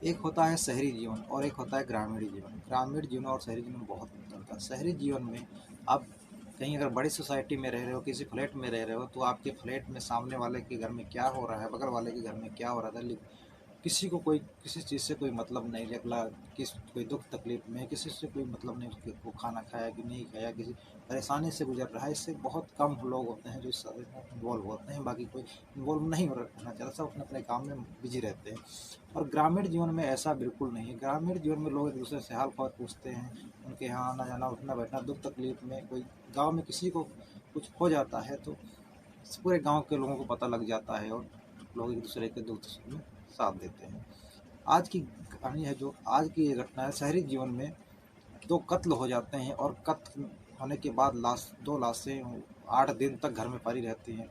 एक होता है शहरी जीवन और एक होता है ग्रामीण जीवन। ग्रामीण जीवन और शहरी जीवन में बहुत अंतर होता है। शहरी जीवन में आप कहीं अगर बड़ी सोसाइटी में रह रहे हो, किसी फ्लैट में रह रहे हो, तो आपके फ्लैट में सामने वाले के घर में क्या हो रहा है, बगल वाले के घर में क्या हो रहा था, किसी को कोई किसी चीज़ से कोई मतलब नहीं, अगला किस कोई दुख तकलीफ में किसी से कोई मतलब नहीं, उसके वो खाना खाया कि नहीं खाया, किसी परेशानी से गुजर रहा है, इससे बहुत कम लोग होते हैं जो इस में इन्वॉल्व होते हैं। बाकी कोई इन्वॉल्व नहीं रहना चाहता, सब अपने अपने काम में बिजी रहते हैं। और ग्रामीण जीवन में ऐसा बिल्कुल नहीं है। ग्रामीण जीवन में लोग एक दूसरे से हाल खबर पूछते हैं, उनके यहाँ आना जाना उठना बैठना, दुख तकलीफ में कोई गाँव में किसी को कुछ हो जाता है तो पूरे गांव के लोगों को पता लग जाता है और लोग एक दूसरे के दुख सुख में साथ देते हैं। आज की कहानी है, जो आज की ये घटना है, शहरी जीवन में दो कत्ल हो जाते हैं और कत्ल होने के बाद दो लाशें 8 दिन तक घर में पड़ी रहती हैं,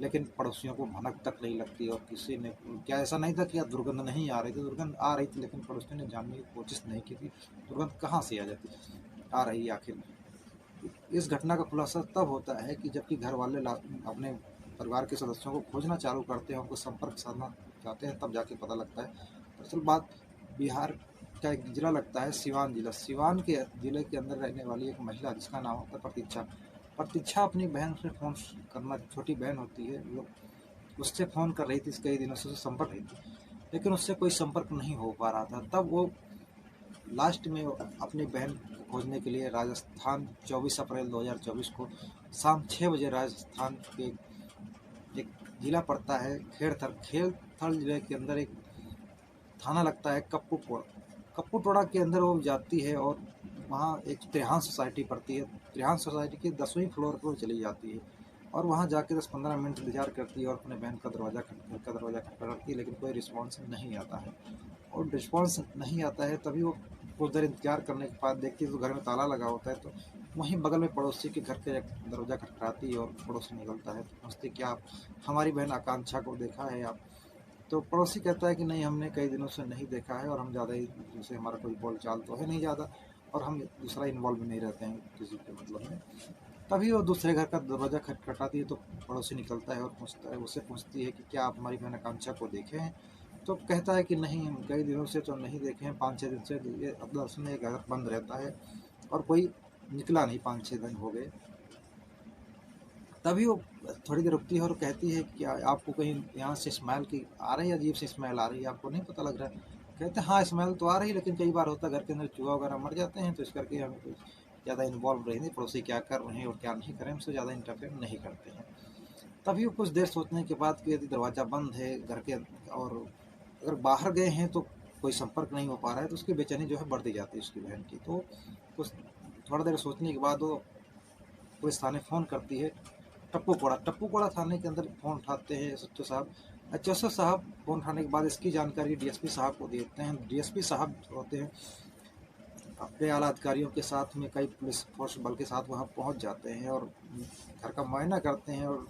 लेकिन पड़ोसियों को भनक तक नहीं लगती। और किसी ने क्या ऐसा नहीं था कि दुर्गंध नहीं आ रही थी, दुर्गंध आ रही थी, लेकिन पड़ोसियों ने जानने की कोशिश नहीं की थी दुर्गंध कहाँ से आ रही है आखिर। इस घटना का खुलासा तब होता है कि जबकि घर वाले अपने परिवार के सदस्यों को खोजना चालू करते हैं, उनको संपर्क साधना चाहते हैं, तब जाके पता लगता है। दरअसल बात बिहार का एक जिला लगता है सिवान जिला। सिवान के जिले के अंदर रहने वाली एक महिला जिसका नाम होता है प्रतीक्षा। प्रतीक्षा अपनी बहन से फ़ोन करना, छोटी बहन होती है वो, उससे फ़ोन कर रही थी, कई दिनों से उससे संपर्क रही थी, लेकिन उससे कोई संपर्क नहीं हो पा रहा था। तब वो लास्ट में अपनी बहन को खोजने के लिए राजस्थान 24 अप्रैल 2024 को शाम 6 बजे राजस्थान के एक जिला पड़ता है खेड़थल जिले के अंदर एक थाना लगता है कप्पू टोड़ा के अंदर वो जाती है और वहाँ एक त्रिहान सोसाइटी पड़ती है। त्रिहान सोसाइटी के 10वीं फ्लोर पर चली जाती है और वहाँ जाके 10-15 मिनट इंतजार करती है और अपने बहन का दरवाज़ा खटखटाती है, लेकिन कोई रिस्पॉन्स नहीं आता है। और रिस्पॉन्स नहीं आता है तभी वो कुछ देर इंतजार करने के बाद देखती है तो घर में ताला लगा होता है। तो वहीं बगल में पड़ोसी के घर के दरवाज़ा खटखटाती है और पड़ोसी निकलता है तो पूछती क्या आप हमारी बहन आकांक्षा को देखा है आप? तो पड़ोसी कहता है कि नहीं, हमने कई दिनों से नहीं देखा है और हम ज़्यादा ही जैसे हमारा कोई बोल चाल तो है नहीं ज़्यादा, और हम दूसरा इन्वॉल्व भी नहीं रहते हैं किसी के मतलब में। तभी वो दूसरे घर का दरवाज़ा खटखटाती है तो पड़ोसी निकलता है और पूछता है, उससे पूछती है कि क्या आप हमारी बहन आकांक्षा को देखे हैं? तो कहता है कि नहीं, हम कई दिनों से तो नहीं देखे हैं, 5-6 दिन से ये दरअसल में घर बंद रहता है और कोई निकला नहीं, 5-6 दिन हो गए। तभी वो थोड़ी देर रुकती है और कहती है कि क्या आपको कहीं यहाँ से स्मेल की आ रही है, अजीब सी स्मेल आ रही है, आपको नहीं पता लग रहा है? कहते हैं हाँ, स्मेल तो आ रही है, लेकिन कई बार होता है घर के अंदर चूहा वगैरह मर जाते हैं, तो इस करके हम कुछ ज़्यादा इन्वॉल्व रहेंगे, पड़ोसी क्या कर रहे हैं और क्या नहीं कर रहे हैं हमसे ज़्यादा इंटरफेयर नहीं करते हैं। तभी वो कुछ देर सोचने के बाद कि यदि दरवाज़ा बंद है घर के और अगर बाहर गए हैं तो कोई संपर्क नहीं हो पा रहा है, तो उसकी बेचैनी जो है बढ़ती जाती है उसकी बहन की। तो कुछ थोड़ा देर सोचने के बाद वो पुलिस थाने फ़ोन करती है। टप्पू कोड़ा थाने के अंदर फ़ोन उठाते हैं एसएचओ साहब। एसएचओ साहब फ़ोन उठाने के बाद इसकी जानकारी डीएसपी साहब को देते हैं। डीएसपी साहब होते हैं अपने आला अधिकारियों के साथ में कई पुलिस फोर्स बल के साथ वहाँ पहुँच जाते हैं और घर का मुआयना करते हैं और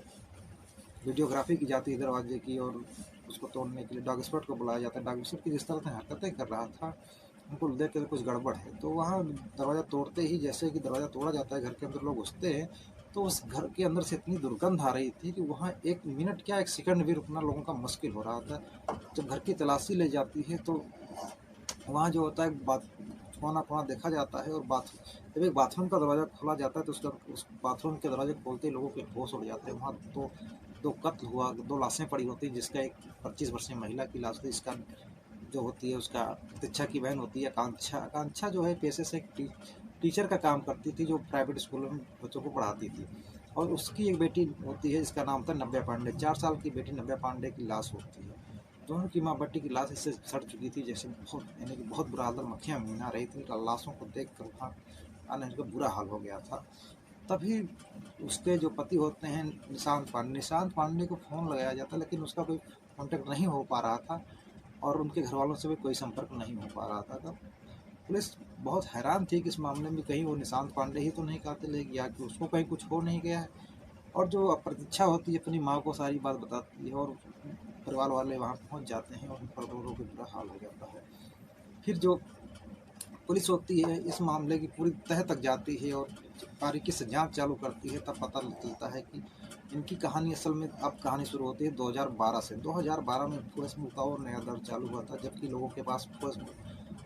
वीडियोग्राफी की जाती है दरवाजे की, और उसको तोड़ने के लिए डॉग स्पॉट को बुलाया जाता है। डॉग स्पॉट की जिस तरह से हरकतें कर रहा था, उनको देख कर कुछ गड़बड़ है, तो वहाँ दरवाज़ा तोड़ते ही जैसे कि दरवाज़ा तोड़ा जाता है, घर के अंदर लोग घुसते हैं, तो उस घर के अंदर से इतनी दुर्गंध आ रही थी कि वहाँ 1 मिनट क्या 1 सेकंड भी रुकना लोगों का मुश्किल हो रहा था। जब घर की तलाशी ले जाती है तो वहाँ जो होता है बात कोना कोना देखा जाता है, और जब एक बाथरूम का दरवाज़ा खोला जाता है तो उस बाथरूम के दरवाजे खोलते ही लोगों के होश उड़ जाते हैं। वहाँ दो दो कत्ल हुआ, दो लाशें पड़ी होती हैं, जिसका एक 25 वर्षीय महिला की लाश थी, इसका जो होती है उसका प्रतीक्षा की बहन होती है आकांक्षा। आकांक्षा जो है पेशे से एक टीचर का काम करती थी, जो प्राइवेट स्कूलों में बच्चों को पढ़ाती थी, और उसकी एक बेटी होती है जिसका नाम था नव्या पांडे। 4 साल की बेटी नव्या पांडे की लाश होती है। दोनों की माँ बेटी की लाश इससे सड़ चुकी थी, जैसे बहुत यानी कि बहुत बुरा हाल था, मक्खियाँ मीना रही थी लाशों को देख कर, वहाँ आने का बुरा हाल हो गया था। तभी उसके जो पति होते हैं निशांत पांडे को फ़ोन लगाया जाता है, लेकिन उसका कोई कॉन्टैक्ट नहीं हो पा रहा था और उनके घर वालों से भी कोई संपर्क नहीं हो पा रहा था। तब पुलिस बहुत हैरान थी कि इस मामले में कहीं वो निशांत पांडे ही तो नहीं कातिल है, या कि उसको कहीं कुछ हो नहीं गया है। और जो प्रतीक्षा होती है अपनी माँ को सारी बात बताती है और परिवार वाले वहाँ पहुँच जाते हैं और उन पर रो रो के बुरा हाल हो जाता है। फिर जो पुलिस होती है इस मामले की पूरी तह तक जाती है और बारीकी से जांच चालू करती है, तब पता चलता है कि इनकी कहानी असल में अब कहानी शुरू होती है 2012 से। 2012 में फेसबुक का और नया दौर चालू हुआ था, जबकि लोगों के पास फेसबुक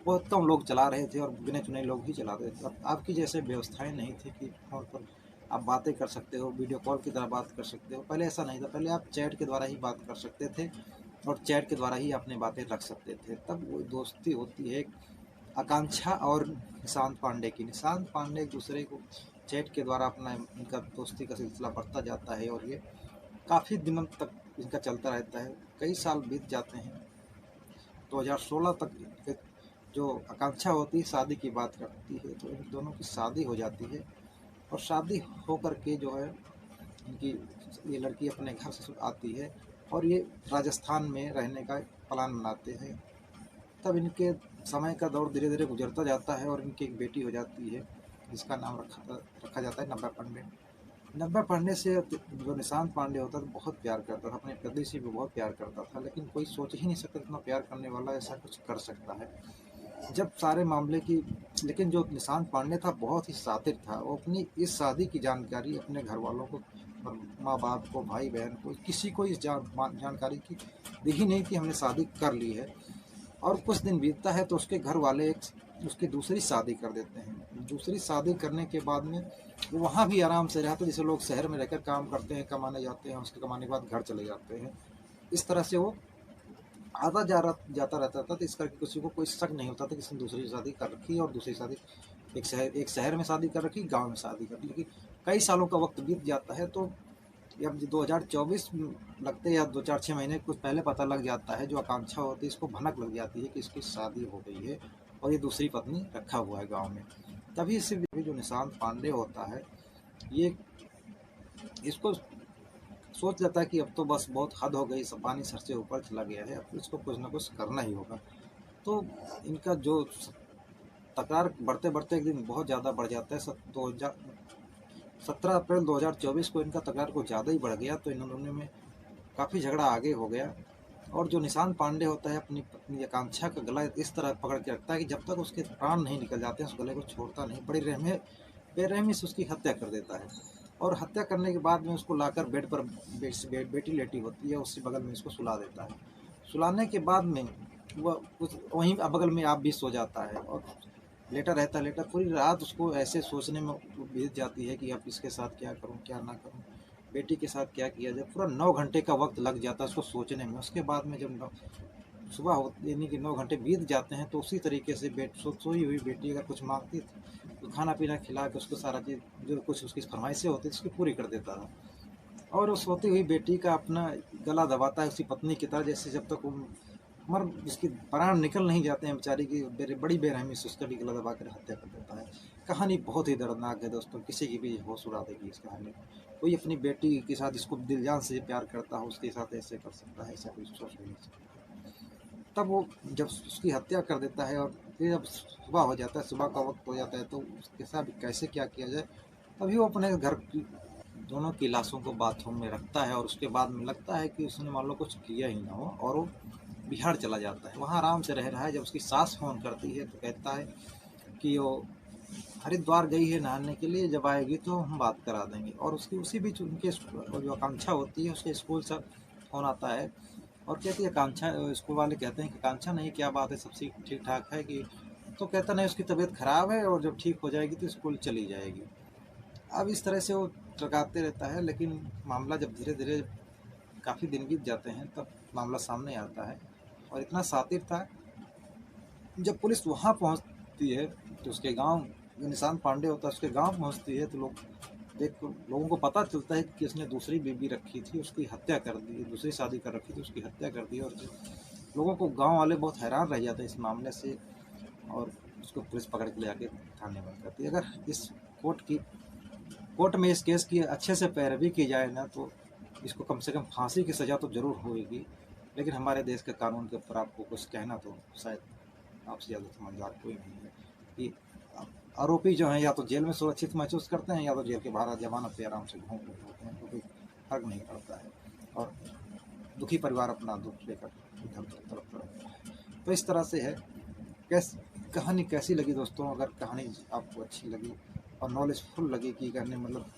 बहुत कम लोग चला रहे थे और गिने चुने लोग ही चला रहे थे। अब आपकी जैसे व्यवस्थाएं नहीं थी कि फोन पर आप बातें कर सकते हो, वीडियो कॉल की तरह बात कर सकते हो। पहले ऐसा नहीं था, पहले आप चैट के द्वारा ही बात कर सकते थे और चैट के द्वारा ही अपनी बातें रख सकते थे। तब वो दोस्ती होती है आकांक्षा और निशांत पांडे की। निशांत पांडे एक दूसरे को चैट के द्वारा अपना इनका दोस्ती का सिलसिला बढ़ता जाता है और ये काफ़ी दिनों तक इनका चलता रहता है। कई साल बीत जाते हैं, 2016 तक एक जो आकांक्षा होती है शादी की बात करती है, तो इन दोनों की शादी हो जाती है और शादी होकर के जो है इनकी ये लड़की अपने घर से आती है और ये राजस्थान में रहने का प्लान बनाते हैं। तब इनके समय का दौर धीरे धीरे गुजरता जाता है और इनकी एक बेटी हो जाती है जिसका नाम रखा जाता है नब्बे पांडे। नब्बे पांडे से जो निशांत पांडे होता था बहुत प्यार करता था, अपने पति से भी बहुत प्यार करता था, लेकिन कोई सोच ही नहीं सकता इतना प्यार करने वाला ऐसा कुछ कर सकता है। जब सारे मामले की लेकिन जो निशांत पांडे था बहुत ही शातिर था। वो अपनी इस शादी की जानकारी अपने घर वालों को, माँ बाप को, भाई बहन को, किसी को इस जानकारी की दी ही नहीं कि हमने शादी कर ली है। और कुछ दिन बीतता है तो उसके घर वाले उसकी दूसरी शादी कर देते हैं। दूसरी शादी करने के बाद में वो वहाँ भी आराम से रहते, जैसे लोग शहर में रहकर काम करते हैं, कमाने जाते हैं, उसके कमाने के बाद घर चले जाते हैं। इस तरह से वो आता जाता रहता था। तो इस करके किसी को कोई शक नहीं होता था कि इसने दूसरी शादी कर रखी और दूसरी शादी एक शहर में शादी कर रखी, गाँव में शादी कर। लेकिन कई सालों का वक्त बीत जाता है तो अब 2024 लगते या 2-4-6 महीने कुछ पहले पता लग जाता है, जो आकांक्षा होती है इसको भनक लग जाती है कि इसकी शादी हो गई है और ये दूसरी पत्नी रखा हुआ है गांव में। तभी से जो निशांत पांडे होता है ये इसको सोच लेता है कि अब तो बस बहुत हद हो गई, सब पानी सर से ऊपर चला गया है, अब इसको कुछ ना कुछ करना ही होगा। तो इनका जो तकरार बढ़ते बढ़ते एक दिन बहुत ज़्यादा बढ़ जाता है। 17 अप्रैल 2024 को इनका तकरार कुछ ज़्यादा ही बढ़ गया, तो इन दोनों में काफ़ी झगड़ा आगे हो गया। और जो निशांत पांडे होता है अपनी पत्नी आकांक्षा का गला इस तरह पकड़ के रखता है कि जब तक उसके प्राण नहीं निकल जाते हैं उस गले को छोड़ता नहीं। बड़ी बेरहमी से उसकी हत्या कर देता है और हत्या करने के बाद में उसको लाकर बेड पर बेटी लेटी होती है उसके बगल में इसको सुला देता है। सुलाने के बाद में वह वहीं बगल में आप भी सो जाता है और लेटा रहता। पूरी रात उसको ऐसे सोचने में बीत जाती है कि अब इसके साथ क्या करूं क्या ना करूं, बेटी के साथ क्या किया जाए। पूरा 9 घंटे का वक्त लग जाता है उसको सोचने में। उसके बाद में जब सुबह हो यानी कि 9 घंटे बीत जाते हैं तो उसी तरीके से सोई हुई बेटी अगर कुछ मांगती तो खाना पीना खिला के उसको सारा चीज़ जो कुछ उसकी फरमाइशें होती थी उसकी पूरी कर देता था। और उस सोती हुई बेटी का अपना गला दबाता है उसी पत्नी की तरह, जैसे जब तक वो मर जिसकी प्राण निकल नहीं जाते हैं बेचारी की बड़ी बेरहमी से उसका भी गला दबा कर हत्या कर देता है। कहानी बहुत ही दर्दनाक है दोस्तों, किसी की भी होश उड़ा देगी इस कहानी। कोई अपनी बेटी के साथ इसको दिल जान से प्यार करता हो उसके साथ ऐसे कर सकता है, ऐसा कोई सोच नहीं सकता। तब वो जब उसकी हत्या कर देता है और फिर जब सुबह हो जाता है, सुबह का वक्त हो जाता है, तो उसके साथ कैसे क्या किया जाए, तभी वो अपने घर की दोनों की लाशों को बाथरूम में रखता है और उसके बाद में लगता है कि उसने मान लो कुछ किया ही ना हो और वो बिहार चला जाता है। वहाँ आराम से रह रहा है। जब उसकी सास फ़ोन करती है तो कहता है कि वो हरिद्वार गई है नहाने के लिए, जब आएगी तो हम बात करा देंगे। और उसकी उसी बीच उनके जो आकांक्षा होती है उसके स्कूल से फ़ोन आता है और कहती है आकांक्षा, स्कूल वाले कहते हैं कि आकांक्षा नहीं क्या बात है, सब ठीक ठाक है कि, तो कहता नहीं उसकी तबीयत ख़राब है और जब ठीक हो जाएगी तो स्कूल चली जाएगी। अब इस तरह से वो टरकाते रहता है, लेकिन मामला जब धीरे धीरे काफ़ी दिन बीत जाते हैं तब मामला सामने आता है। और इतना शातिर था, जब पुलिस वहाँ पहुँचती है तो उसके गांव जो निशांत पांडे होता है उसके गांव पहुँचती है तो लोगों को पता चलता है कि उसने दूसरी बीवी रखी थी, उसकी हत्या कर दी, दूसरी शादी कर रखी थी, उसकी हत्या कर दी। और लोगों को गांव वाले बहुत हैरान रह जाते हैं इस मामले से और उसको पुलिस पकड़ के ले आके थाने में करती है। अगर इस कोर्ट में इस केस की अच्छे से पैरवी की जाए ना तो इसको कम से कम फांसी की सज़ा तो ज़रूर होगी। लेकिन हमारे देश के कानून के ऊपर आपको कुछ कहना तो शायद आपसे ज़्यादा समझदार कोई नहीं है कि आरोपी जो हैं या तो जेल में सुरक्षित महसूस करते हैं या तो जेल के बाहर जमानत पे आराम से घूम रहे होते हैं, तो कोई फर्क नहीं पड़ता है और दुखी परिवार अपना दुख लेकर इधर उधर तड़पता रहता है। तो इस तरह से है। कहानी कैसी लगी दोस्तों? अगर कहानी आपको अच्छी लगी और नॉलेजफुल लगी कि करने मतलब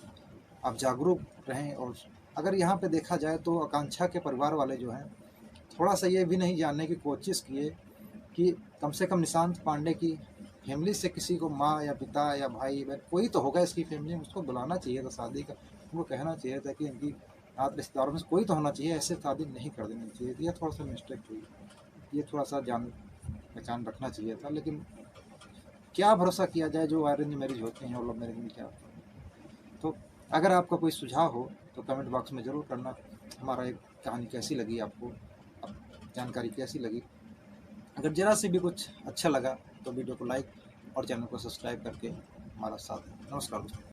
आप जागरूक रहें और अगर यहाँ पे देखा जाए तो आकांक्षा के परिवार वाले जो हैं थोड़ा सा ये भी नहीं जानने की कोशिश किए कि कम से कम निशांत पांडे की फैमिली से किसी को, माँ या पिता या भाई बहन कोई तो होगा इसकी फैमिली में, उसको बुलाना चाहिए था शादी का। उनको कहना चाहिए था कि इनकी नात रिश्तेदारों में से कोई तो होना चाहिए, ऐसे शादी नहीं कर देनी चाहिए थी। ये थोड़ा सा मिस्टेक हुई, ये थोड़ा सा जान पहचान रखना चाहिए था। लेकिन क्या भरोसा किया जाए, जो अरेंज मैरिज होते हैं और लव मैरिज में क्या होता है। तो अगर आपका कोई सुझाव हो तो कमेंट बॉक्स में ज़रूर करना। हमारा एक कहानी कैसी लगी आपको, जानकारी कैसी लगी। अगर ज़रा सी भी कुछ अच्छा लगा तो वीडियो को लाइक और चैनल को सब्सक्राइब करके हमारा साथ दें। नमस्कार दोस्तों।